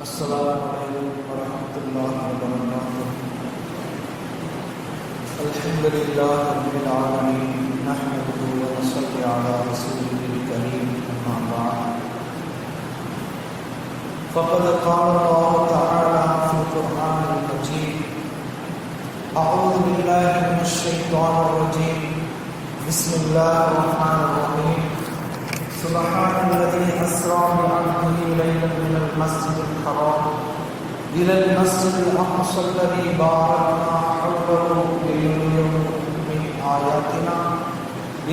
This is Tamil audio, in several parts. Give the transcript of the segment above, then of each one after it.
السلام عليكم ورحمة الله وبركاته. الحمد لله رب العالمين، نحمده ونصلي على رسوله الكريم، أما بعد. فقد قال الله تعالى في القرآن المجيد: أعوذ بالله من الشيطان الرجيم، بسم الله الرحمن الرحيم. سبحان الذي أسرى بعبده ليلا من المسجد الحرام إلى المسجد الأقصى الذي باركنا حوله لنريه من آياتنا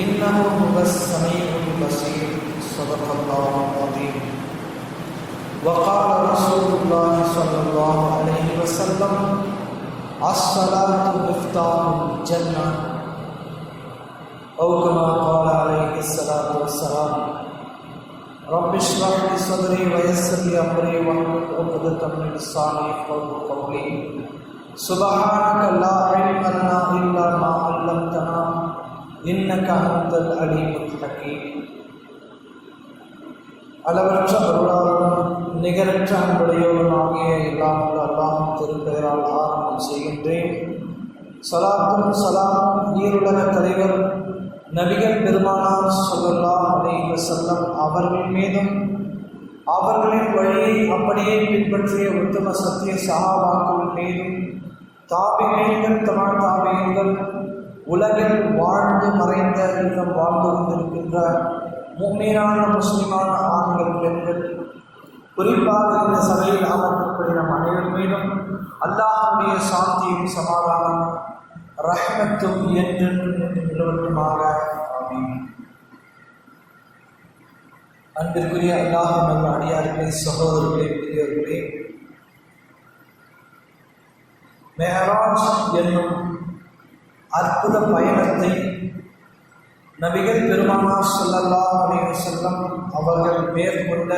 إنه هو السميع البصير. صدق الله العظيم. وقال رسول الله صلى الله عليه وسلم: الصلاة مفتاح الجنة، أو كما قال عليه الصلاة والسلام. رب اشرح لي صدري ويسر لي أمري واحلل عقدة من لساني يفقهوا قولي. سبحانك لا علم لنا إلا ما علمتنا إنك أنت العليم الحكيم. அளவற்ற அருளாளனும் நிகரற்ற அன்புடையோடும் ஆகிய எல்லாம் அல்லாஹ் திருப்பெயரால் ஆரம்பம் செய்கின்றேன். சலாத்தும் சலாமும் ஈருலக தலைவர் நபிகள் பெருமானார் ஸல்லல்லாஹு அலைஹி வஸல்லம் அவர்கள் மீதும், அவர்களின் வழியை அப்படியே பின்பற்றிய உத்தம சத்திய சஹாபாக்கள் மீதும், தாபிஈன்கள், தபா தாபிஈன்கள், உலகில் வாழ்ந்து மறைந்த இன்னும் வாழ்ந்து கொண்டிருக்கின்ற முஃமினான முஸ்லிமான ஆண்கள், பெண்கள், குறிப்பாக இந்த சபையில் அமர்த்தக்கூடிய நம் அனைவர் மீதும் அல்லாஹ்வுடைய சாந்தியும் சமாதானம் ரஹ்மத்தும் என்று நிலவட்டுமாக. ஆமீன். அன்பிற்குரிய அல்லாஹ்வின் நல்ல அடியார்களே, சகோதரர்களே, பெரியவர்களே, மெஹராஜ் என்னும் அற்புத பயணத்தை நபிகள் பெருமானார் ஸல்லல்லாஹு அலைஹி வஸல்லம் அவர்கள் மேற்கொண்ட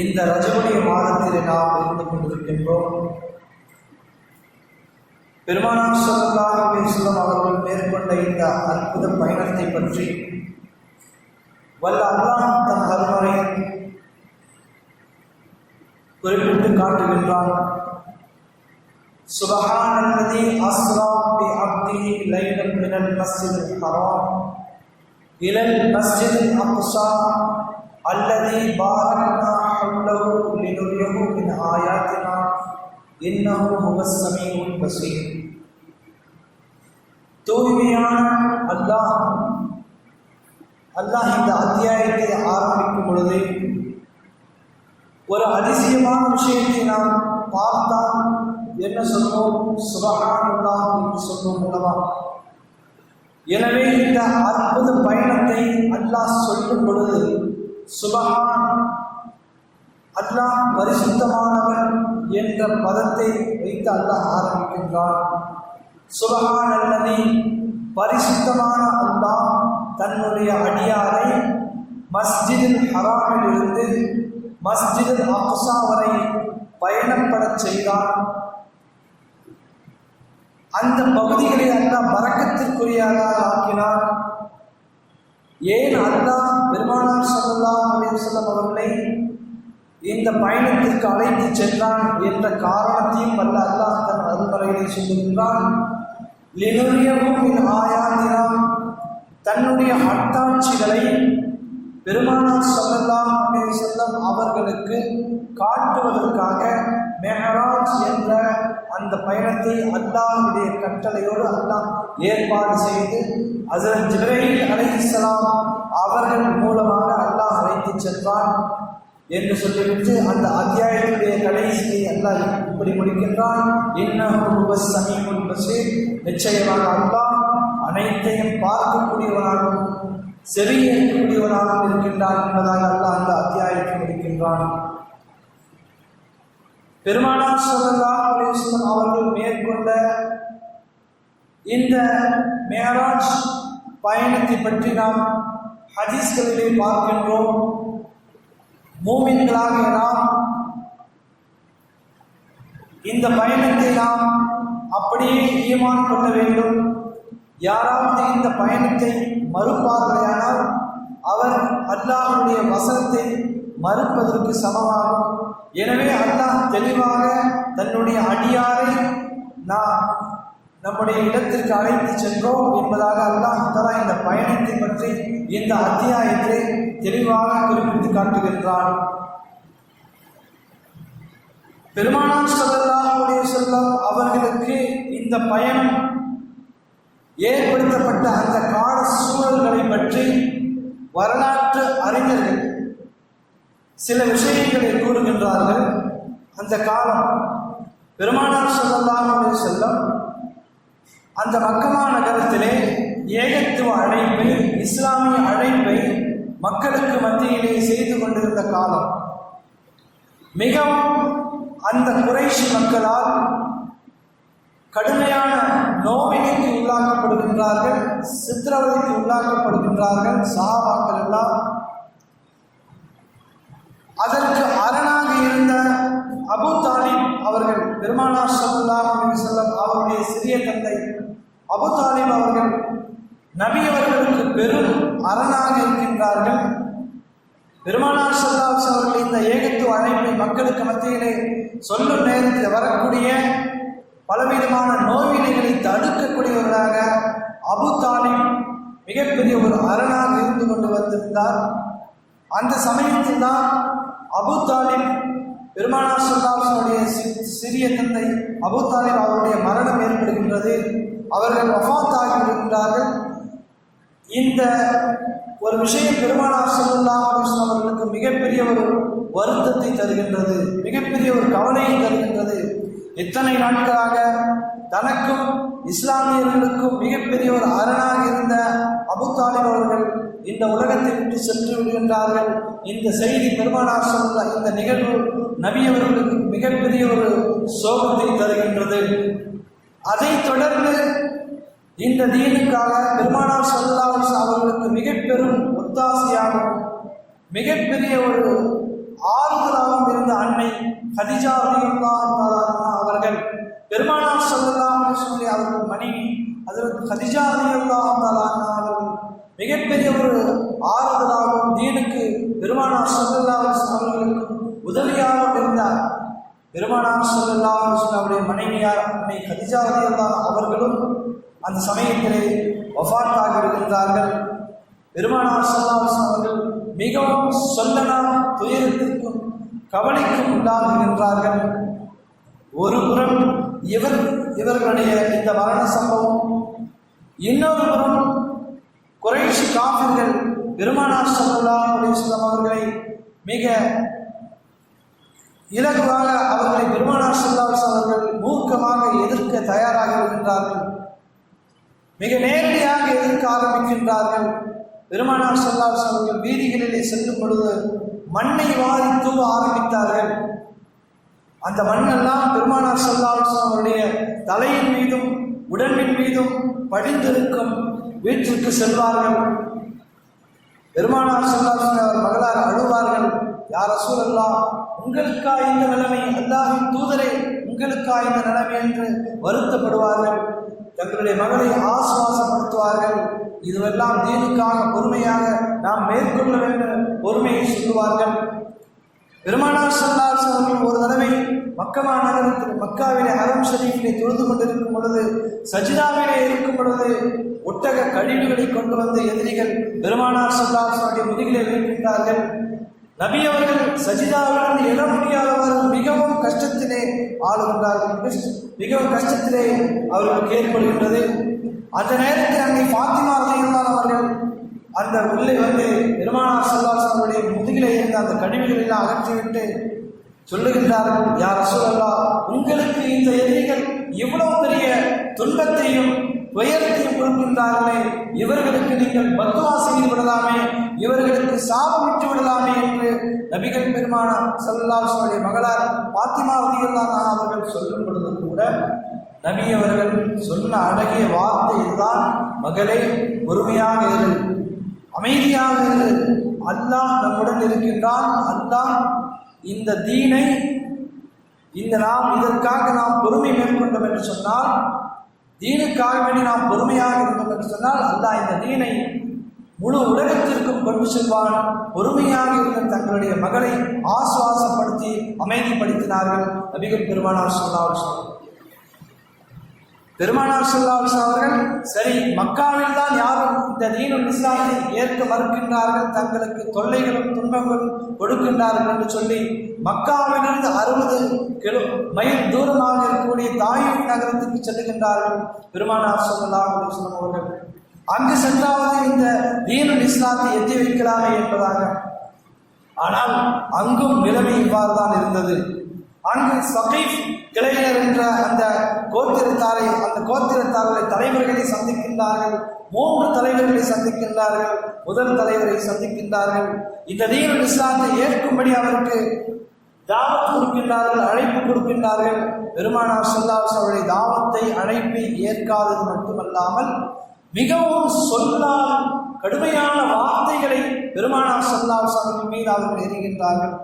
இந்த ரஜபுடைய மாதத்தில் நாம் இருந்து கொண்டிருக்கின்றோம். பெருமானார் ஸல்லல்லாஹு அலைஹி வஸல்லம் அவர்கள் மேற்கொண்ட இந்த அற்புத பயணத்தை பற்றி வல்ல அல்லாஹ் தன் அருள்மறை குறிப்பிட்டு காட்டுகின்றான். சுப்ஹானல்லதி அஸ்ரா பி அப்திஹி லைலன் மினல் மஸ்ஜிதில் ஹராம் இலல் மஸ்ஜிதில் அக்ஸா அல்லதி பாரக்னா ஹவ்லஹு லினுரியஹு மின் ஆயாத்தினா இன்னஹு ஹுவஸ் ஸமீஉல் பஸீர். தூய்மையான அல்லாஹ் இந்த அத்தியாயத்தை ஆரம்பிக்கும் பொழுது ஒரு அதிசயமான விஷயத்தை நாம் பார்த்தால் என்ன சொல்வோம்? சுப்ஹானல்லாஹ் என்று சொல்வோம் அல்லவா? எனவே இந்த அற்புத பயணத்தை அல்லாஹ் சொல்லும் பொழுது சுப்ஹான், அல்லாஹ் பரிசுத்தமானவன் என்ற பதத்தை வைத்து அல்லாஹ் ஆரம்பிக்கின்றான். சுப்ஹானல்லதி, பரிசுத்தமான அல்லாஹ் தன்னுடைய அடியாரை மஸ்ஜிதுல் ஹராமில் இருந்து மஸ்ஜிதுல் அக்ஸா வரை பயணப்படச் செய்தான். அந்த பகுதிகளை அல்லாஹ் பரக்கத்திற்குரியதாக ஆக்கினார். ஏன் அல்லாஹ் பெருமானார் ஸல்லல்லாஹு அலைஹி வஸல்லம் அவர்களை இந்த பயணத்திற்கு அழைத்து சென்றான் என்ற காரணத்தையும் வல்ல அல்லாஹ் தன் அருள்மறையிலே சொல்லுகின்றான். லினுரியஹு மின் ஆயாத்தினா, தன்னுடைய அத்தாட்சிகளை பெருமானார் ஸல்லல்லாஹு அலைஹி வஸல்லம் அவர்களுக்கு காட்டுவதற்காக மெஹராஜ் என்ற அந்த பயணத்தை அல்லாஹ்வுடைய கட்டளையோடு அல்லாஹ் ஏற்பாடு செய்து ஹஸரத் ஜிப்ரீல் அலைஹிஸ்ஸலாம் அவர்கள் மூலமாக அல்லாஹ் அழைத்து சென்றான் என்று சொல்லிவிட்டு அந்த அத்தியாயத்துடைய கடைசியை அல்லாஹ் இப்படி முடிக்கின்றான். இன்னஹு ஹுவஸ் ஸமீஉல் பஸீர், நிச்சயமாக அல்லாஹ் அனைத்தையும் பார்க்கக்கூடியவனாகவும் செவியேற்கக்கூடியவனாகவும் இருக்கின்றான் என்பதாக அல்லாஹ் அந்த அத்தியாயத்தை முடிக்கின்றான். பெருமானார் ஸல்லல்லாஹு அலைஹி வஸல்லம் அவர்கள் மேற்கொண்ட இந்த மேராஜ் பயணத்தை பற்றி நாம் ஹதீஸ்களிலே பார்க்கின்றோம். மூமின்களாகிய நாம் இந்த பயணத்தை நாம் அப்படியே ஈமான் கொள்ள வேண்டும். யாராவது இந்த பயணத்தை மறுப்பார்களானால் அவர் அல்லாஹ்வுடைய வசனத்தை மறுப்பதற்கு சமமாகும். எனவே அல்லாஹ் தெளிவாக தன்னுடைய அடியாரை நாம் நம்முடைய இடத்திற்கு அழைத்து சென்றோம் என்பதாக அல்லாஹ் தஆலா இந்த பயணத்தை பற்றி இந்த அத்தியாயத்தை தெளிவாக குறிப்பிட்டு காட்டுகின்றான். பெருமானார் ஸல்லல்லாஹு அலைஹி வஸல்லம் அவர்களுக்கு இந்த பயணம் ஏற்படுத்தப்பட்ட அந்த கால சூழல்களை பற்றி வரலாற்று அறிஞர்கள் சில விஷயங்களை கூறுகின்றார்கள். அந்த காலம் பெருமானார் ஸல்லல்லாஹு அலைஹி வஸல்லம் அந்த மக்கமா நகரத்திலே ஏகத்துவ அழைப்பை, இஸ்லாமிய அழைப்பை மக்களுக்கு மத்தியிலே செய்து கொண்டிருந்த காலம். மிகவும் அந்த குறைஷி மக்களால் கடுமையான நோவினைக்கு உள்ளாக்கப்படுகின்றார்கள், சித்திரவதைக்கு உள்ளாக்கப்படுகின்றார்கள் சஹாபாக்கள் எல்லாம். அதற்கு அரணாக இருந்த அபூ தாலிப் அவர்கள், பெருமானார் ஸல்லல்லாஹு அலைஹி வஸல்லம் அவருடைய சிறிய தந்தை அபூ தாலிப் அவர்கள் நபி அவர்களுக்கு பெரும் அரணாக இருக்கின்றார்கள். பெருமானார் ஸல்லல்லாஹு அலைஹி வஸல்லம் அவர்கள் இந்த ஏகத்துவ அழைப்பை மக்களுக்கு மத்தியிலே சொல்லும் நேரத்தில் வரக்கூடிய பலவிதமான நோய்வினைகளை தடுக்கக்கூடியவர்களாக அபூ தாலிப் மிகப்பெரிய ஒரு அரணாக இருந்து கொண்டு வந்திருந்தார். அந்த சமயத்தில் தான் அபூ தாலிப், பெருமானார் ஸல்லல்லாஹு அலைஹி வஸல்லம் சிறிய தந்தை அபூ தாலிப் அவருடைய மரணம் ஏற்படுகின்றது. அவர்கள் வஃபாத் ஆகிவிடுகின்றார்கள். இந்த ஒரு விஷயம் பெருமானார் ஸல்லல்லாஹு அலைஹி வஸல்லம் அவர்களுக்கு மிகப்பெரிய ஒரு வருத்தத்தை தருகின்றது, மிகப்பெரிய ஒரு கவலையை தருகின்றது. இத்தனை நாட்களாக தனக்கும் இஸ்லாமியர்களுக்கும் மிகப்பெரிய ஒரு அரணாக இருந்த அபூ தாலிப் அவர்கள் இந்த உலகத்தை விட்டு சென்று விடுகின்றார்கள். இந்த செய்தி பெருமானார் ஸல்லல்லாஹு இந்த நிகழ்வு நபி அவர்களுக்கு மிகப்பெரிய ஒரு சோகத்தை தருகின்றது. அதைத் தொடர்ந்து இந்த தீனுக்காக பெருமானார் ஸல்லல்லாஹு அலைஹி வஸல்லம் அவர்களுக்கு மிகப்பெரும் ஒத்தாசையாகவும் மிகப்பெரிய ஒரு ஆறுதலாகவும் இருந்த அன்னை கதீஜா ரலியல்லாஹு தஆலா அவர்கள், பெருமானார் ஸல்லல்லாஹு அலைஹி வஸல்லம் அவர்கள் மனைவி ஹஜ்ரத் கதீஜா ரலியல்லாஹு தஆலா அவர்கள் மிகப்பெரிய ஒரு ஆறுதலாகவும் தீனுக்கு பெருமானார் ஸல்லல்லாஹு அலைஹி வஸல்லம் அவர்களுக்கு உதவியாக இருந்தார். பெருமானார் ஸல்லல்லாஹு அலைஹி வஸல்லம் அவருடைய மனைவியார் அன்னை கதீஜா ரலியல்லாஹு அவர்களும் அந்த சமயத்திலே வஃபாத் ஆகிவிடுகின்றார்கள். பெருமானார் ஸல்லல்லாஹு அலைஹி வஸல்லம் அவர்கள் மிகவும் சொல்லலாம் துயரத்திற்கும் கவலைக்கும் உள்ளாகுகின்றார்கள். ஒரு புறம் இவர்களுடைய இந்த மரண சம்பவம், இன்னொரு புறம் குறைஷி காஃபிர்கள் பெருமானார் ஸல்லல்லாஹு அலைஹி வஸல்லம் அவர்களை மிக இலகுவாக அவர்களை பெருமானார் ஸல்லல்லாஹு அலைஹி வஸல்லம் அவர்கள் மூர்க்கமாக எதிர்க்க தயாராக இருக்கின்றார்கள். மிக நேரடியாக எதிர்க்க ஆரம்பிக்கின்றார்கள். பெருமானார் ஸல்லல்லாஹு அலைஹி வஸல்லம் அவர்கள் வீதிகளிலே செல்லும் பொழுது மண்ணை வாரி தூவ ஆரம்பித்தார்கள். அந்த மண்ணெல்லாம் பெருமானார் ஸல்லல்லாஹு அலைஹி வஸல்லம் அவருடைய தலையின் மீதும் உடம்பின் மீதும் படிந்திருக்கும். வீட்டிற்கு செல்வார்கள். பெருமானார் ஸல்லல்லாஹு அலைஹி வஸல்லம் மகளார் அழுவார்கள். யா ரசூலல்லாஹ், உங்களுக்கா இந்த நிலைமை, அல்லாஹ்வின் தூதரே உங்களுக்கா இந்த நிலைமை என்று வருத்தப்படுவார்கள். தங்களுடைய மகளை ஆசுவாசப்படுத்துவார்கள். இதுவெல்லாம் தீனுக்காக பொறுமையாக நாம் மேற்கொள்ள வேண்டும் பொறுமையை சொல்லுவார்கள். பெருமானார் ஸல்லல்லாஹு அலைஹி வஸல்லம் ஒரு தடவை மக்கமா நகரத்தில் மக்காவிலே ஹரம் ஷரீஃபிலே தொழுது கொண்டிருக்கும் பொழுது, சஜிதாவிலே இருக்கும் பொழுது ஒட்டக கழிவுகளை கொண்டு வந்து எதிரிகள் பெருமானார் ஸல்லல்லாஹு அலைஹி வஸல்லம் முதுகிலே வைக்கின்றார்கள். நபி அவர்கள் சஜிதாவிலிருந்து எழ முடியாதவர்கள் மிகவும் கஷ்டத்திலே ஆளுகின்றார்கள். மிகவும் கஷ்டத்திலே அவர்களுக்கு ஏற்படுகின்றது. அந்த நேரத்தில் அங்கே ஃபாத்திமா ரலியல்லாஹு அவர்கள் அந்த உள்ளே வந்து பெருமானார் ஸல்லல்லாஹு அலைஹி வஸல்லம் முதுகிலே இருந்த அந்த கழிவுகளை எல்லாம் அகற்றிவிட்டு சொல்லுகின்றார்கள், யா ரசூலல்லாஹ், உங்களுக்கு இந்த எதிரிகள் இவ்வளவு பெரிய துன்பத்தையும் துயரத்தையும் கொடுக்கின்றார்களே, இவர்களுக்கு நீங்கள் பத்துவா செய்து விடலாமே, இவர்களுக்கு சாபமிட்டு விடலாமே என்று நபிகள் பெருமானார் ஸல்லல்லாஹு அலைஹி வஸல்லம் மகளார் ஃபாத்திமா ரலியல்லாஹு அன்ஹா அவர்கள் சொல்லும் பொழுது கூட நபி அவர்கள் சொன்ன அழகிய வார்த்தை இதுதான், மகளே பொறுமையாக இரு, அமைதியாக இரு, அல்லாஹ் நம்முடன் இருக்கின்றான். அல்லாஹ் இந்த தீனை இதற்காக நாம் பொறுமை மேற்கொண்டோம் என்று சொன்னால், தீனுக்காக வேண்டி நாம் பொறுமையாக இருந்தோம் என்று சொன்னால், அல்லாஹ் இந்த தீனை முழு உலகத்திற்கும் கொண்டு செல்வான். பொறுமையாக இருந்த தங்களுடைய மகளை ஆசுவாசப்படுத்தி அமைதிப்படுத்தினார்கள் நபிகள் பெருமானார் ஸல்லல்லாஹு அலைஹி வஸல்லம். பெருமானார் ஸல்லல்லாஹு அலைஹி வஸல்லம் அவர்கள் சரி, மக்காவில் தான் யாரும் இந்த தீனுல் இஸ்லாத்தை ஏற்க மறுக்கின்றார்கள், தங்களுக்கு தொல்லைகளும் துன்பங்களும் கொடுக்கின்றார்கள் என்று சொல்லி மக்காவிலிருந்து 60 மைல் தூரமாக இருக்கக்கூடிய தாயிஃப் நகரத்துக்கு செல்லுகின்றார்கள் பெருமானார் ஸல்லல்லாஹு அலைஹி வஸல்லம் அவர்கள். அங்கு சென்றாவது இந்த தீனுல் இஸ்லாத்தை எத்தி வைக்கலாமே என்பதாக. ஆனால் அங்கும் நிலைமை இவ்வாறு தான் இருந்தது. அங்கு சகீஃப் கிளையினர் என்ற அந்த கோத்திரத்தார்களை தலைவர்களை சந்திக்கின்றார்கள். 3 தலைவர்களை சந்திக்கின்றார்கள். முதல் தலைவரை சந்திக்கின்றார்கள். இந்த தீனுல் இஸ்லாத்தை ஏற்கும்படி அவருக்கு தாவத் கொடுக்கின்றார்கள், அழைப்பு கொடுக்கின்றார்கள். பெருமானார் ஸல்லல்லாஹு அலைஹி வஸல்லம் அவருடைய தாவத்தை அழைப்பை ஏற்காதது மட்டுமல்லாமல் மிகவும் சொல்லால் கடுமையான வார்த்தைகளை பெருமானார் ஸல்லல்லாஹு அலைஹி வஸல்லம் மீது அவர்கள் எறிகின்றார்கள்.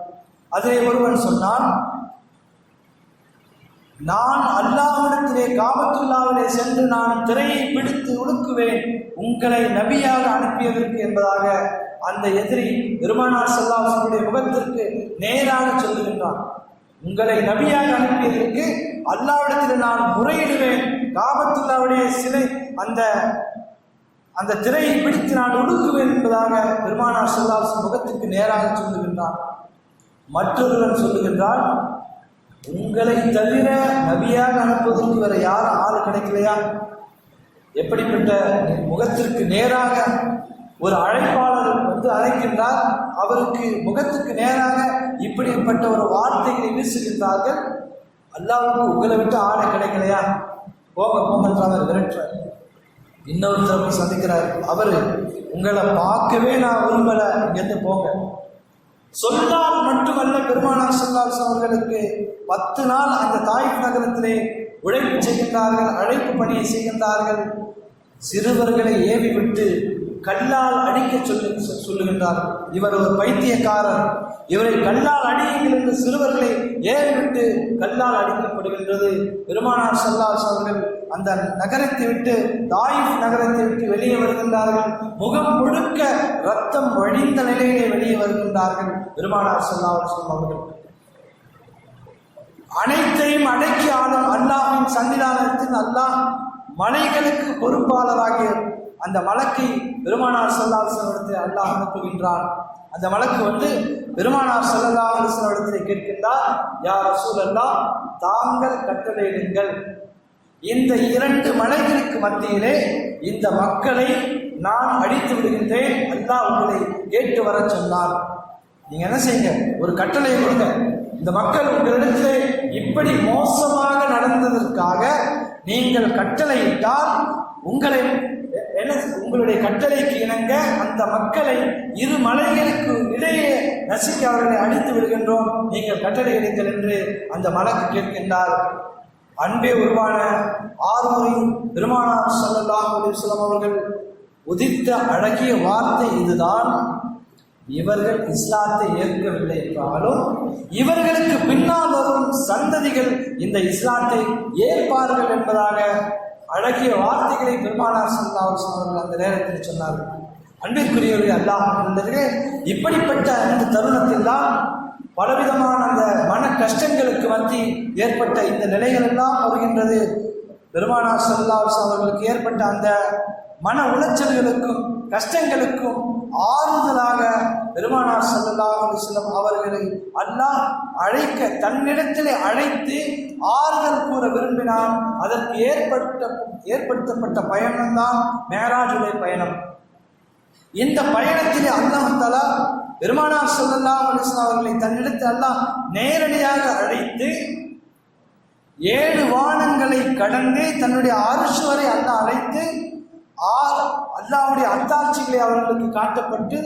அதிலே ஒருவன் சொன்னான், நான் அல்லாஹ்விடத்திலே காபத்துல்லாவிலே சென்று நான் திரையை பிடித்து உலுக்குவேன் உங்களை நபியாக அனுப்பியதற்கு என்பதாக அந்த எதிரி பெருமானார் ஸல்லல்லாஹு அலைஹி வஸல்லம் முகத்திற்கு நேராக சொல்லுகின்றான். உங்களை நபியாக அனுப்பியதற்கு அல்லாஹ்விடத்தில் நான் முறையிடுவேன், காபத்துல்லாவுடைய சிலை அந்த திரையை பிடித்து நான் உடுக்குவேன் என்பதாக பெருமானார் ஸல்லல்லாஹு அலைஹி வஸல்லம் முகத்திற்கு நேராக சொல்லுகின்றான். மற்றொருவன் சொல்லுகின்றான், உங்களை தவிர நபியாக அனுப்புவதற்கு வேற யாரும் ஆள் கிடைக்கலையா? எப்படிப்பட்ட முகத்திற்கு நேராக ஒரு அழைப்பாளர் வந்து அழைக்கின்றார், அவருக்கு முகத்துக்கு நேராக இப்படிப்பட்ட ஒரு வார்த்தைகளை வீசுகின்றார்கள். அல்லாஹ்வுக்கு உங்களை விட்டு ஆளை கிடைக்கலையா? போங்கன்றவர் விரட்டுறார். இன்னொருத்தர் போய் சந்திக்கிறார். அவர் உங்களை பார்க்கவே நான் விரும்பல, இங்கிருந்து போங்க. சொல்லால் மட்டுமல்ல, பெருமானார் ஸல்லல்லாஹு அலைஹி வஸல்லம் அவர்களுக்கு 10 நாள் அந்த தாயிஃப் நகரத்திலே உழைப்பு செய்கின்றார்கள், அழைப்பு பணியை செய்கின்றார்கள். சிறுவர்களை ஏவி விட்டு கல்லால் அடிக்க சொல்லுகின்றார்கள். இவர் ஒரு பைத்தியக்காரர், இவரை கல்லால் அடியுங்கள் என்று சிறுவர்களை ஏறிவிட்டு கல்லால் அடிக்கப்படுகின்றது. பெருமானார் ஸல்லல்லாஹு அலைஹி வஸல்லம் அவர்கள் அந்த நகரத்தை விட்டு தாயிஃப் நகரத்தை விட்டு வெளியே வருகின்றார்கள். முகம் முழுக்க ரத்தம் வழிந்த நிலையிலே வெளியே வருகின்றார்கள் பெருமானார் ஸல்லல்லாஹு அலைஹி வஸல்லம் அவர்கள். அனைத்தையும் அடக்கி ஆளும் அல்லாஹ்வின் சன்னிதானத்தில் அல்லாஹ் மலைகளுக்கு பொறுப்பாளராகிய அந்த மலக்கை பெருமானார் ஸல்லல்லாஹு அலைஹி வஸல்லம் அல்லாஹ் அனுப்புகின்றான். அந்த மலக்கு வந்து பெருமானார் ஸல்லல்லாஹு அலைஹி வஸல்லம் இடத்தில் கேட்கின்றார், யா ரசூலல்லாஹ், தாங்கள் கட்டளையிடுங்கள், இந்த 2 மலைகளுக்கு மத்தியிலே இந்த மக்களை நான் அழித்து விடுகின்றேன், அல்லாஹ் உங்களை கேட்டு வர சொன்னார். நீங்க என்ன செய்யுங்க, ஒரு கட்டளையை கொடுங்க. இந்த மக்கள் உங்களிடத்திலே இப்படி மோசமாக நடந்ததற்காக நீங்கள் கட்டளையிட்டால் உங்களுடைய கட்டளைக்கு இணங்க அந்த மக்களை 2 மலைகளுக்கு இடையே நசுக்கி அவர்களை அடித்து விடுகின்றோம், நீங்கள் கட்டளையிடுங்கள் என்று அந்த மலக்கு கேட்கின்றார். அன்பே உருவான ஆறுமுறை பெருமானார் ஸல்லல்லாஹு அலைஹி வஸல்லம் அவர்கள் உதித்த அழகிய வார்த்தை இதுதான். இவர்கள் இஸ்லாத்தை ஏற்கவில்லை என்றாலும் இவர்களுக்கு பின்னால் வரும் சந்ததிகள் இந்த இஸ்லாத்தை ஏற்பார்கள் என்பதாக அழகிய வார்த்தைகளை பெருமானார் ஸல்லல்லாஹு அலைஹி வஸல்லம் அவர்கள் அந்த நேரத்தில் சொன்னார்கள். அன்பிற்குரியவர்களே, அல்லாஹ் இப்படிப்பட்ட அந்த தருணத்தில் தான் பலவிதமான அந்த மன கஷ்டங்களுக்கு மத்தி ஏற்பட்ட இந்த நிலைகள் எல்லாம் வருகின்றது. பெருமானார் ஸல்லல்லாஹு அலைஹி வஸல்லம் அவர்களுக்கு ஏற்பட்ட அந்த மன உளைச்சல்களுக்கும் கஷ்டங்களுக்கும் ஆறுதலாக பெருமானார் ஸல்லல்லாஹு அலைஹி வஸல்லம் அவர்களை அல்லாஹ் அழைக்க தன்னிடத்திலே அழைத்து ஆறுதல் கூற விரும்பினார். அதற்கு ஏற்படுத்தப்பட்ட பயணம்தான் மேராஜுடைய பயணம். இந்த பயணத்திலே அல்லாஹ் தஆலா பெருமானார் ஸல்லல்லாஹு அலைஹி வஸல்லம் அவர்களை தன்னிடத்தில் அல்லாஹ் நேரடியாக அழைத்து 7 வானங்களை கடந்து தன்னுடைய அர்ஷ் வரை அல்லாஹ் அழைத்து அல்லாஹ்வுடைய அத்தாட்சிகளை அவர்களுக்கு காட்டப்பட்டு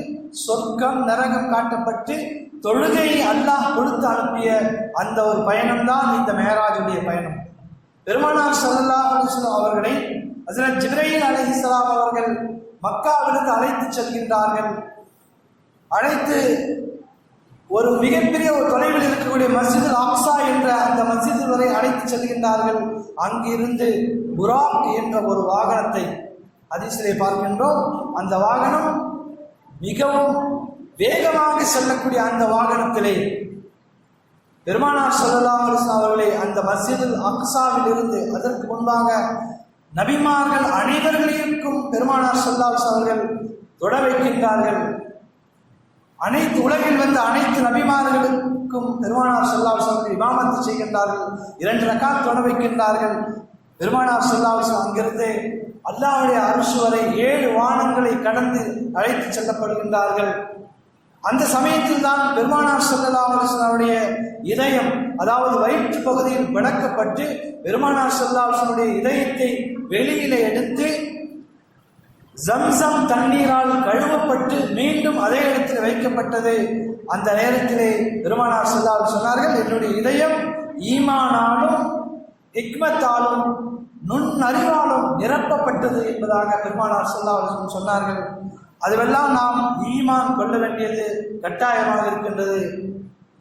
சொர்க்கம் நரகம் காட்டப்பட்டு தொழுகையை அல்லாஹ் கொடுத்து அனுப்பிய அந்த ஒரு பயணம்தான் இந்த மேராஜுடைய பயணம். பெருமானார் ஸல்லல்லாஹு அலைஹி வஸல்லம் அவர்களை ஹஜ்ரத் ஜிப்ரீல் அலைஹிஸ்ஸலாம் அவர்கள் மக்காவிற்கு அழைத்து செல்கின்றார்கள். அழைத்து ஒரு மிகப்பெரிய ஒரு தொலைவில் இருக்கக்கூடிய மஸ்ஜித் அக்ஸா என்ற அந்த மஸ்ஜித் வரை அழைத்து செல்கின்றார்கள். அங்கிருந்து புராக் என்ற ஒரு வாகனத்தை ஹதீஸிலே பார்க்கின்றோம். அந்த வாகனம் மிகவும் வேகமாக செல்லக்கூடிய அந்த வாகனத்திலே பெருமானார் ஸல்லல்லாஹு அலைஹி வஸல்லம் அவர்களை அந்த மஸ்ஜிதுல் அக்ஸாவில் இருந்து அதற்கு முன்பாக நபிமார்கள் அனைவர்களுக்கும் பெருமானார் ஸல்லல்லாஹு அலைஹி வஸல்லம் அவர்கள் தொட வைக்கின்றார்கள். அனைத்து உலகில் வந்த அனைத்து நபிமார்களுக்கும் பெருமானார் ஸல்லல்லாஹு அலைஹி வஸல்லம் இமாமத்து செய்கின்றார்கள். 2 ரக்காத் தொட வைக்கின்றார்கள். பெருமானார் ஸல்லல்லாஹு அலைஹி வஸல்லம் அங்கிருந்து அல்லாஹ்வுடைய அர்ஷ் வரை 7 வானங்களை கடந்து அழைத்து செல்லப்படுகின்றார்கள். அந்த சமயத்தில் தான் பெருமானார் ஸல்லல்லாஹு அலைஹி வஸல்லம் இதயம், அதாவது வயிற்று பகுதியில் விளக்கப்பட்டு பெருமானார் ஸல்லல்லாஹு அலைஹி வஸல்லம் இதயத்தை வெளியில எடுத்து ஜம்சம் தண்ணீரால் கழுவப்பட்டு மீண்டும் அதே இடத்தில் வைக்கப்பட்டது. அந்த நேரத்திலே பெருமானார் ஸல்லல்லாஹு அலைஹி வஸல்லம் சொன்னார்கள், என்னுடைய இதயம் ஈமானாலும் ஹிக்மத்தாலும் நுண்ணறிவாலும் நிரப்பப்பட்டது என்பதாக பெருமானார் ஸல்லல்லாஹு அலைஹி வஸல்லம் சொன்னார்கள். அதுவெல்லாம் நாம் ஈமான் கொள்ள வேண்டியது கட்டாயமாக இருக்கின்றது.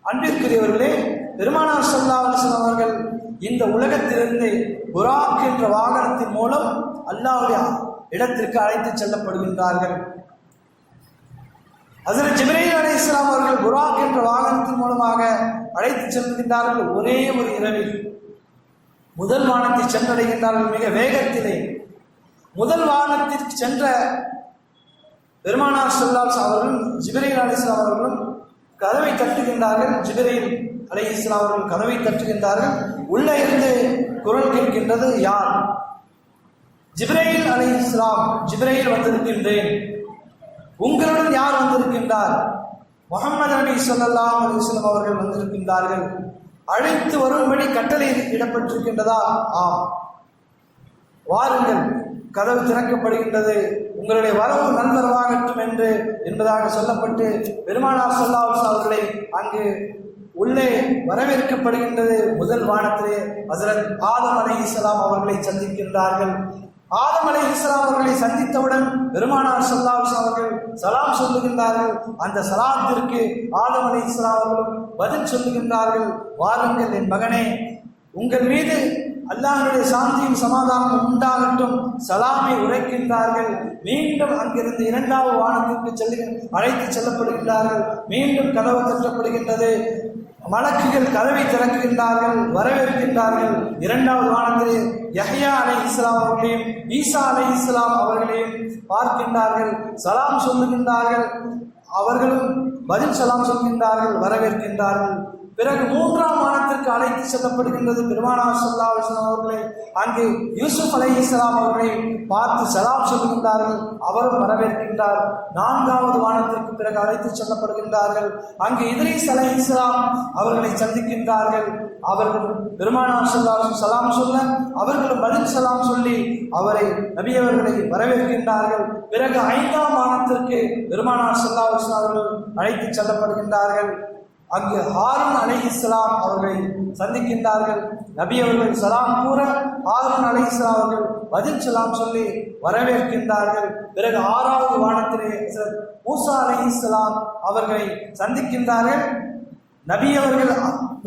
அன்பிற்குரியவர்களே, பெருமானார் ஸல்லல்லாஹு அலைஹி வஸல்லம் அவர்கள் இந்த உலகத்திலிருந்து புராக் என்ற வாகனத்தின் மூலம் அல்லாஹ்வுடைய இடத்திற்கு அழைத்து செல்லப்படுகின்றார்கள். ஹஜ்ரத் ஜிப்ரீல் அலைஹிஸ்ஸலாம் அவர்கள் புராக் என்ற வாகனத்தின் மூலமாக அழைத்து செல்கின்றார்கள். ஒரே ஒரு இரவில் முதல் வானத்தை சென்றடைகின்றார்கள். மிக வேகத்திலே முதல் வானத்திற்கு சென்ற பெருமானார் ஸல்லல்லாஹு அலைஹி வஸல்லம் அவர்களும் ஜிப்ரீல் அலைஹிஸ்ஸலாம் அவர்களும் கதவை தட்டுகின்றார்கள். ஜிப்ரீல் அலைஹிஸ்ஸலாம் அவர்கள் கதவை தட்டுகின்றார்கள். உள்ளே இருந்து குரல் கேட்கின்றது, யார்? ஜிப்ரீல் அலைஹிஸ்ஸலாம், ஜிப்ரீல் வந்திருக்கின்றேன். உங்களுடன் யார் வந்திருக்கின்றார்? முஹம்மது நபி ஸல்லல்லாஹு அலைஹி வஸல்லம் அவர்கள் வந்திருக்கின்றார்கள். அழைத்து வரும்படி கட்டளை இடப்பட்டிருக்கின்றதா? ஆம், வாருங்கள். கதவு திறக்கப்படுகின்றது. உங்களுடைய வரவு நல்வரவாகட்டும் என்பதாக சொல்லப்பட்டு பெருமானார் ஸல்லல்லாஹு அலைஹி வஸல்லம் அவர்களை அங்கு உள்ளே வரவேற்கப்படுகின்றது. முதல் வானத்திலே ஹஜ்ரத் ஆதம் அலைஹிஸ்ஸலாம் அவர்களை சந்திக்கின்றார்கள். ஆதம் அலைஹிஸ்ஸலாம் அவர்களை சந்தித்தவுடன் பெருமானார் ஸல்லல்லாஹு அலைஹி வஸல்லம் அவர்கள் சலாம் சொல்லுகின்றார்கள். அந்த சலாத்திற்கு ஆதம் அலைஹிஸ்ஸலாம் அவர்களும் பதில் சொல்லுகின்றார்கள், வாருங்கள் என் மகனே, உங்கள் மீது அல்லாஹ்வுடைய சாந்தியும் சமாதானம் உண்டாகட்டும், சலாமை உரைக்கின்றார்கள். மீண்டும் அங்கிருந்து 2வது வானத்திற்கு அழைத்து செல்லப்படுகின்றார்கள். மீண்டும் கதவு தட்டப்படுகின்றது. மலக்குகள் கதவை திறக்கின்றார்கள், வரவேற்கின்றார்கள். 2வது வானத்திலே யஹ்யா அலைஹிஸ்ஸலாம் அவர்களையும் ஈசா அலைஹிஸ்ஸலாம் அவர்களையும் பார்க்கின்றார்கள். சலாம் சொல்லுகின்றார்கள். அவர்களும் பதில் சலாம் சொல்கின்றார்கள், வரவேற்கின்றார்கள். பிறகு 3ஆம் வானத்திற்கு அழைத்து செல்லப்படுகின்றது. பெருமானார் ஸல்லல்லாஹு அலைஹி வஸல்லம் அவர்களை அங்கு யூசுப் அலைஹிஸ்ஸலாம் அவர்களை பார்த்து சலாம் சொல்கின்றார்கள், அவரும் வரவேற்கின்றார். 4வது வானத்திற்கு பிறகு அழைத்து செல்லப்படுகின்றார்கள். அங்கு இத்ரீஸ் அலைஹிஸ்ஸலாம் அவர்களை சந்திக்கின்றார்கள். அவர்கள் பெருமானார் ஸல்லல்லாஹு அலைஹி வஸல்லம் சலாம் சொல்ல அவர்களும் பதில் சலாம் சொல்லி அவரை நபி அவர்களை வரவேற்கின்றார்கள். பிறகு 5ஆம் வானத்திற்கு பெருமானார் ஸல்லல்லாஹு அலைஹி வஸல்லம் அவர்கள் அழைத்து செல்லப்படுகின்றார்கள். அங்கு ஹாரூன் அலைஹிஸ்ஸலாம் அவர்களை சந்திக்கின்றார்கள். நபி அவர்கள் சலாம் கூற ஹாரூன் அலைஹிஸ்ஸலாம் அவர்கள் பதில் சலாம் சொல்லி வரவேற்கின்றார்கள். பிறகு 6வது வானத்திலே மூசா அலைஹிஸ்ஸலாம் அவர்களை சந்திக்கின்றார்கள். நபி அவர்கள்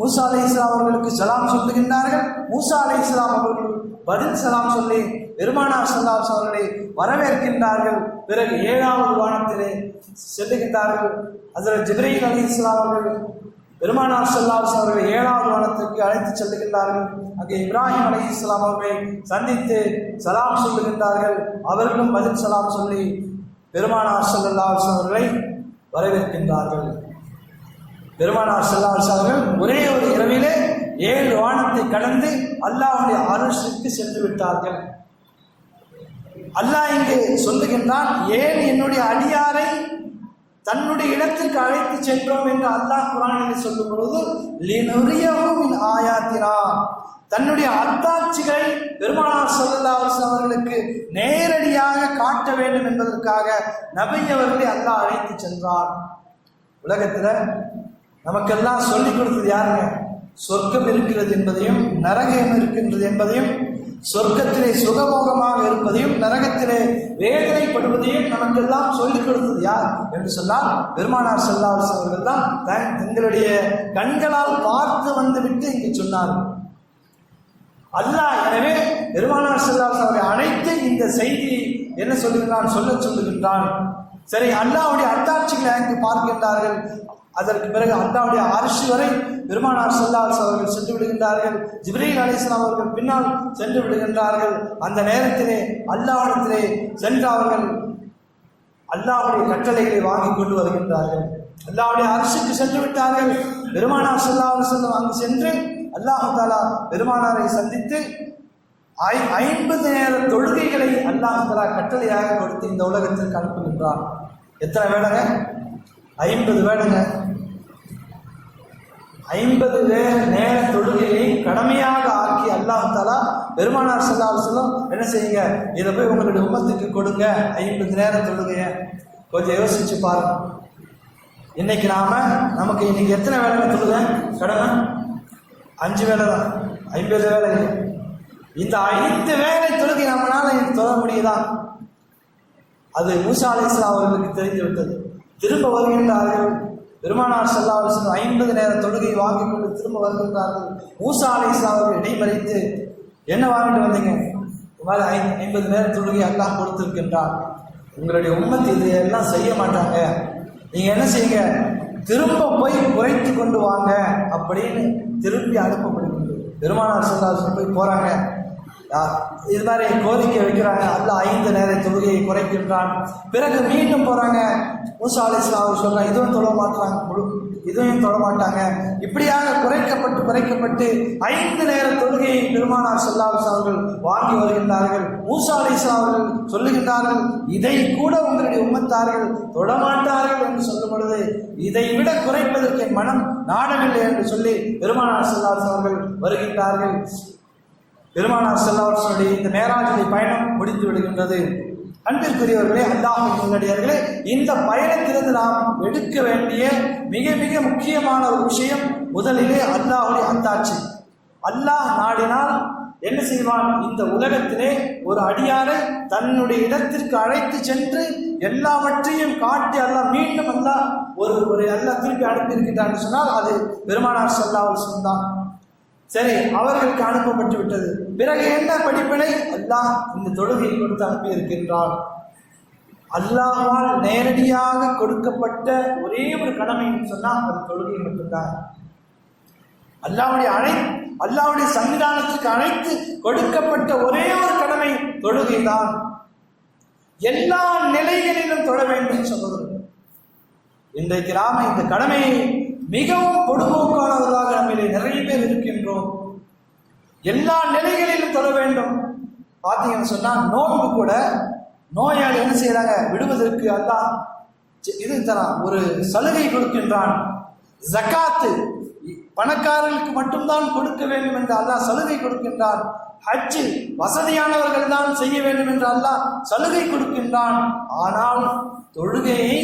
மூசா அலைஹிஸ்ஸலாம் அவர்களுக்கு சலாம் சொல்லுகின்றார்கள். மூசா அலைஹிஸ்ஸலாம் அவர்கள் பதில் சலாம் சொல்லி பெருமானார் ஸல்லல்லாஹு அலைஹி வஸல்லம் அவர்களை வரவேற்கின்றார்கள். பிறகு 7வது வானத்திலே செல்லுகின்றார்கள். ஹஜ்ரத் ஜிப்ரீல் அலைஹிஸ்ஸலாம் அவர்கள் பெருமானார் ஸல்லல்லாஹு அலைஹி வஸல்லம் அவர்கள் 7வது வானத்திற்கு அழைத்து செல்லுகின்றார்கள். அங்கே இப்ராஹிம் அலைஹிஸ்ஸலாம் அவர்களை சந்தித்து சலாம் சொல்லுகின்றார்கள். அவர்களும் பதில் சலாம் சொல்லி பெருமானார் ஸல்லல்லாஹு அலைஹி வஸல்லம் அவர்களை வரவேற்கின்றார்கள். பெருமானார் ஸல்லல்லாஹு அலைஹி வஸல்லம் அவர்கள் ஒரே ஒரு இரவிலே 7 வானத்தை கடந்து அல்லாஹ்வுடைய அர்ஷுக்கு சென்று விட்டார்கள். அல்லாஹ் இங்கு சொல்லுகின்றான், ஏன் என்னுடைய அடியாரை தன்னுடைய இடத்திற்கு அழைத்து சென்றோம் என்று அல்லாஹ் குர்ஆனில் சொல்லும் பொழுது, லினுரியஹு மின் ஆயாத்தினா, தன்னுடைய அத்தாட்சிகளை பெருமானார் ஸல்லல்லாஹு அலைஹி வஸல்லம் அவர்களுக்கு நேரடியாக காட்ட வேண்டும் என்பதற்காக நபி அவர்களை அல்லாஹ் அழைத்து சென்றார். உலகத்தில் நமக்கெல்லாம் சொல்லிக் கொடுத்தது யாருங்க? சொர்க்கம் இருக்கிறது என்பதையும் நரகம் இருக்கின்றது என்பதையும், சொர்க்கத்திலே சுகமோகமாக இருப்பதையும் நரகத்திலே வேதனைப்படுவதையும் நமக்கெல்லாம் சொல்லிக் கொடுத்தது யார் என்று சொன்னால் பெருமானார் ஸல்லல்லாஹு அலைஹி வஸல்லம் அவர்கள் தான் தங்களுடைய கண்களால் பார்த்து வந்துவிட்டு இங்கு சொன்னார். அல்லாஹ் எனவே பெருமானார் ஸல்லல்லாஹு அலைஹி வஸல்லம் அவர்களை அழைத்து இந்த செய்தியை என்ன சொல்லுகின்றான், சொல்லுகின்றான். சரி, அல்லாஹ்வுடைய அத்தாட்சிகளை அங்கு பார்க்கின்றார்கள். அதற்கு பிறகு அல்லாஹ்வுடைய அர்ஷ் வரை பெருமானார் ஸல்லல்லாஹு அலைஹி அவர்கள் சென்று விடுகின்றார்கள். ஜிப்ரீல் அலைஹிஸ்ஸலாம் அவர்கள் பின்னால் சென்று விடுகின்றார்கள். அந்த நேரத்திலே அல்லாஹ்விடத்திலே சென்று அவர்கள் அல்லாஹ்வுடைய கட்டளைகளை வாங்கி கொண்டு வருகின்றார்கள். அல்லாஹ்வுடைய அர்ஷுக்கு சென்று விட்டார்கள். பெருமானார் ஸல்லல்லாஹு அலைஹி வஸல்லம் அங்கு சென்று அல்லாஹ் தஆலா பெருமானாரை சந்தித்து 50 நேர தொழுகைகளை அல்லாஹ் தஆலா கட்டளையாக கொடுத்து இந்த உலகத்திற்கு அனுப்புகின்றார். எத்தனை வேளைங்க? 50 வேளைங்க. 50 நேர தொழுகையை கடமையாக ஆக்கி அல்லாஹ் தஆலா பெருமானார் ஸல்லல்லாஹு அலைஹி வஸல்லம் என்ன செய்யுங்க, இதை போய் உங்களுடைய உம்மத்துக்கு கொடுங்க 50 நேர தொழுகையை. கொஞ்சம் யோசிச்சு பாருங்க. இன்னைக்கு நமக்கு இன்னைக்கு எத்தனை வேலை தொழுகை கடமை? 5 வேலை தான். 50 வேலை. இந்த 5 வேலை தொழுகை நம்மளால தொழ முடியுதா? அது மூசா அலைஹிஸ்ஸலாம் அவர்களுக்கு தெரிந்து விட்டது. திரும்ப வருகின்றார்கள். பெருமானார் ஸல்லல்லாஹு அலைஹி வஸல்லம் 50 நேர தொழுகையை வாங்கி கொண்டு திரும்ப வருகின்றார்கள். மூசா அலைஹிஸ்ஸலாம் அவர்கள் இடைமறித்து, என்ன வாங்கிட்டு வந்தீங்க? இந்த மாதிரி 50 நேர தொழுகை அல்லாஹ் கொடுத்திருக்கின்றார். உங்களுடைய உம்மத்து இது எல்லாம் செய்ய மாட்டாங்க. நீங்க என்ன செய்யுங்க, திரும்ப போய் குறைத்து கொண்டு வாங்க அப்படின்னு திரும்பி அனுப்பப்படுகின்றது. பெருமானார் ஸல்லல்லாஹு அலைஹி வஸல்லம் போய் போறாங்க. இது மாதிரி கோரிக்கை வைக்கிறாங்க. அல்லாஹ் 5 நேர தொழுகையை குறைக்கின்றான். பிறகு மீண்டும் போறாங்க. மூசா அலைஹிஸ்ஸலாம் அவர் சொல்றாங்க, இதுவும் தொழ மாட்டாங்க, இதுவும் தொழ மாட்டாங்க. இப்படியாக குறைக்கப்பட்டு 5 நேர தொழுகையை பெருமானார் ஸல்லல்லாஹு அலைஹி வஸல்லம் அவர்கள் வாங்கி வருகின்றார்கள். மூசா அலைஹிஸ்ஸலாம் அவர்கள் சொல்லுகின்றார்கள், இதை கூட உங்களுடைய உம்மத்தார்கள் தொடமாட்டார்கள் என்று சொல்லும் பொழுது, இதை விட குறைப்பதற்கு என் மனம் நாடவில்லை என்று சொல்லி பெருமானார் ஸல்லல்லாஹு அலைஹி வஸல்லம் அவர்கள் வருகின்றார்கள். பெருமானார் ஸல்லல்லாஹு அலைஹி வஸல்லம் இந்த மேராஜுடைய பயணம் முடிந்து விடுகின்றது. அன்பிற்குரியவர்களே, அல்லாஹ்வின் நல்லடியார்களே, இந்த பயணத்திலிருந்து நாம் எடுக்க வேண்டிய மிக மிக முக்கியமான ஒரு விஷயம், முதலிலே அல்லாஹ்வுடைய அத்தாட்சி. அல்லாஹ் நாடினால் என்ன செய்வான்? இந்த உலகத்திலே ஒரு அடியாரை தன்னுடைய இடத்திற்கு அழைத்து சென்று எல்லாவற்றையும் காட்டி அல்லாஹ் மீண்டும் அல்லாஹ் ஒரு அல்லாஹ் திருப்பி அனுப்பியிருக்கிறான் சொன்னால் அது பெருமானார் ஸல்லல்லாஹு அலைஹி வஸல்லம் தான். சரி, அவர்களுக்கு அனுப்பப்பட்டு விட்டது. பிறகு என்ன படிப்பினை? அல்லாஹ் இந்த தொழுகையை கொடுத்து அனுப்பி இருக்கின்றார். அல்லாஹ்வால் நேரடியாக கொடுக்கப்பட்ட ஒரே ஒரு கடமை சொன்னால் அது தொழுகை மட்டும்தான். அல்லாஹ்வுடைய சன்னிதானத்துக்கு அழைத்து கொடுக்கப்பட்ட ஒரே ஒரு கடமை தொழுகை தான். எல்லா நிலைகளிலும் தொழ வேண்டும் சொல்வது. இன்றைக்கு நாம இந்த கடமையை மிகவும் பொடுபோக்கானவர்களாக நம்மிலே நிறைய பேர் இருக்கின்றோம். எல்லா நிலைகளிலும் தொழ வேண்டும். பார்த்தீங்கன்னு சொன்னா நோன்பு கூட நோயாளி என்ன செய்யறாங்க, விடுவதற்கு அல்லாஹ் இது தரான், ஒரு சலுகை கொடுக்கின்றான். ஜகாத்து பணக்காரர்களுக்கு மட்டும்தான் கொடுக்க வேண்டும் என்று அல்லாஹ் சலுகை கொடுக்கின்றான். ஹஜ் வசதியானவர்கள் தான் செய்ய வேண்டும் என்று அல்லாஹ் சலுகை கொடுக்கின்றான். ஆனால் தொழுகையை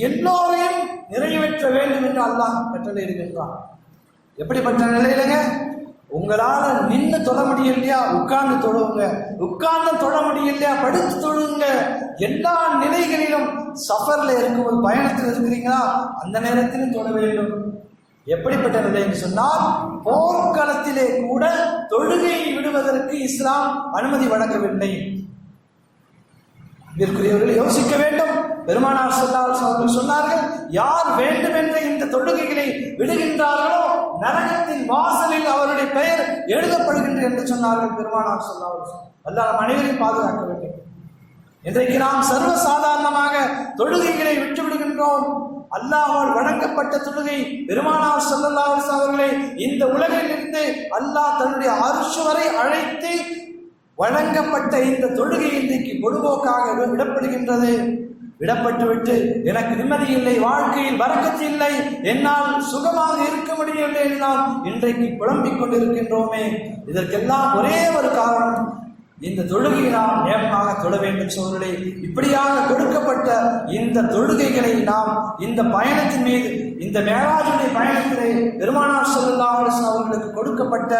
எல்லோரையும் நிறைவேற்ற வேண்டும் என்று அல்லாஹ் கட்டளை இருக்கின்றான். எப்படிப்பட்ட நிலையிலங்க? உங்களால நின்று தொழ முடியலையா, உட்கார்ந்து தொழுவுங்க. உட்கார்ந்து தொழ முடியலையா, படுத்து தொழுங்க. எல்லா நிலைகளிலும் சஃபர்ல இருக்கும்போது, பயணத்தில் இருக்கிறீங்களா, அந்த நேரத்திலும் தொழ வேண்டும். எப்படிப்பட்ட நிலை என்று சொன்னால், போர்க்களத்திலே கூட தொழுகையை விடுவதற்கு இஸ்லாம் அனுமதி வழங்கவில்லை. இதற்குரியவர்களை யோசிக்க வேண்டும். பெருமானார் ஸல்லல்லாஹு அலைஹி வஸல்லம் சொன்னார்கள், யார் வேண்டுமென்ற இந்த தொழுகைகளை விடுகின்றார்களோ நரகத்தின் வாசலில் அவருடைய பெயர் எழுதப்படுகின்றது என்று சொன்னார்கள் பெருமானார் ஸல்லல்லாஹு அலைஹி வஸல்லம். அல்லாஹ் அனைவரையும் பாதுகாக்க வேண்டும். இன்றைக்கு நாம் சர்வசாதாரணமாக தொழுகைகளை விட்டு விடுகின்றோம். அல்லாஹ்வால் வழங்கப்பட்ட தொழுகை பெருமானார் ஸல்லல்லாஹு அலைஹி வஸல்லம் அவர்களை இந்த உலகிலிருந்து அல்லாஹ் தன்னுடைய அர்ஷ் வரை அழைத்து வழங்கப்பட்ட இந்த தொழுகை இன்றைக்கு பொதுபோக்காக விடப்படுகின்றது. விடப்பட்டுவிட்டு எனக்கு நிம்மதி இல்லை, வாழ்க்கையில் பரக்கத்து இல்லை, என்னால் சுகமாக இருக்க முடியவில்லை என்றால் இன்றைக்கு புலம்பிக் கொண்டிருக்கின்றோமே. இதற்கெல்லாம் ஒரே ஒரு காரணம், இந்த தொழுகையை நாம் நேர்மையாக தொழ வேண்டும். சோழர்களே, இப்படியாக கொடுக்கப்பட்ட இந்த தொழுகைகளை நாம் இந்த பயணத்தின் மீது, இந்த மேராஜுடைய பயணத்திலே பெருமானார் ஸல்லல்லாஹு அலைஹி வஸல்லம் அவர்களுக்கு கொடுக்க கொடுக்கப்பட்ட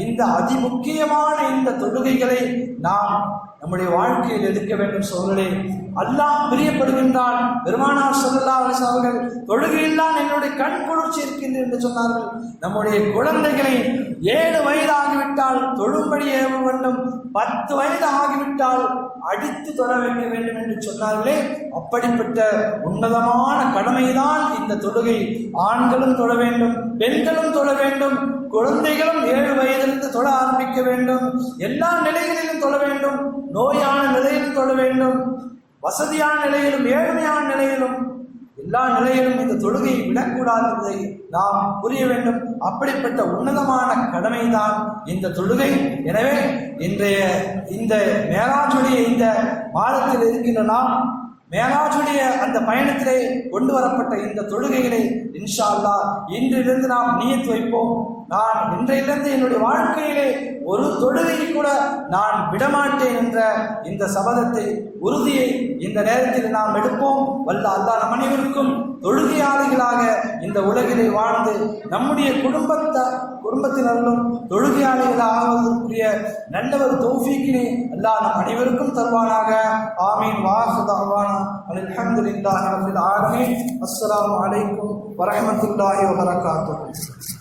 இந்த அதிமுக்கியமான இந்த தொழுகைகளை நாம் நம்முடைய வாழ்க்கையில் எடுக்க வேண்டும். சோழர்களே, அல்லாஹ் பிரியப்படுகின்றான். பெருமானார் ஸல்லல்லாஹு அலைஹி வஸல்லம் அவர்கள் தொழுகையில்தான் என்னுடைய கண் குளிர்ச்சி இருக்கின்றது என்று சொன்னார்கள். நம்முடைய குழந்தைகளை 7 வயது ஆகிவிட்டால் தொழும்படி ஏவ வேண்டும், 10 வயது ஆகிவிட்டால் அடித்து தொழ வைக்க வேண்டும் என்று சொன்னார்களே, அப்படிப்பட்ட உன்னதமான கடமைதான் இந்த தொழுகை. ஆண்களும் தொழ வேண்டும், பெண்களும் தொழ வேண்டும், குழந்தைகளும் 7 வயதிலிருந்து தொழ ஆரம்பிக்க வேண்டும். எல்லா நிலைகளிலும் தொழ வேண்டும். நோயான நிலையிலும் தொழ வேண்டும், வசதியான நிலையிலும் ஏழ்மையான நிலையிலும் எல்லா நிலையிலும் இந்த தொழுகையை விடக்கூடாது என்பதை நாம் புரிய வேண்டும். அப்படிப்பட்ட உன்னதமான கடமைதான் இந்த தொழுகை. எனவே இன்றைய இந்த மேராஜுடைய இந்த மாதத்தில் இருக்கின்ற நாம் மேராஜுடைய அந்த பயணத்திலே கொண்டு வரப்பட்ட இந்த தொழுகைகளை இன்ஷா அல்லாஹ் இன்றிலிருந்து நாம் நியத் வைப்போம். நான் இன்றையிலிருந்து என்னுடைய வாழ்க்கையிலே ஒரு தொழுகை கூட நான் விடமாட்டேன் என்ற இந்த சபதத்தை, உறுதியை இந்த நேரத்தில் நாம் எடுப்போம். வல்ல அல்லாஹ் நம் அனைவருக்கும் தொழுகையாளிகளாக இந்த உலகிலே வாழ்ந்து நம்முடைய குடும்பத்தினர்களும் தொழுகையாளிகளாக ஆவதற்குரிய நல்லவர் தௌஃபீக்கினை அல்லாஹ் நம் அனைவருக்கும் தருவானாக. ஆமீன். வாஹு தஅவானா அல்ஹம்துலில்லாஹி ரப்பில் ஆலமீன். அஸ்ஸலாமு அலைக்கும் வரஹ்மத்துல்லாஹி வபரகாத்துஹு.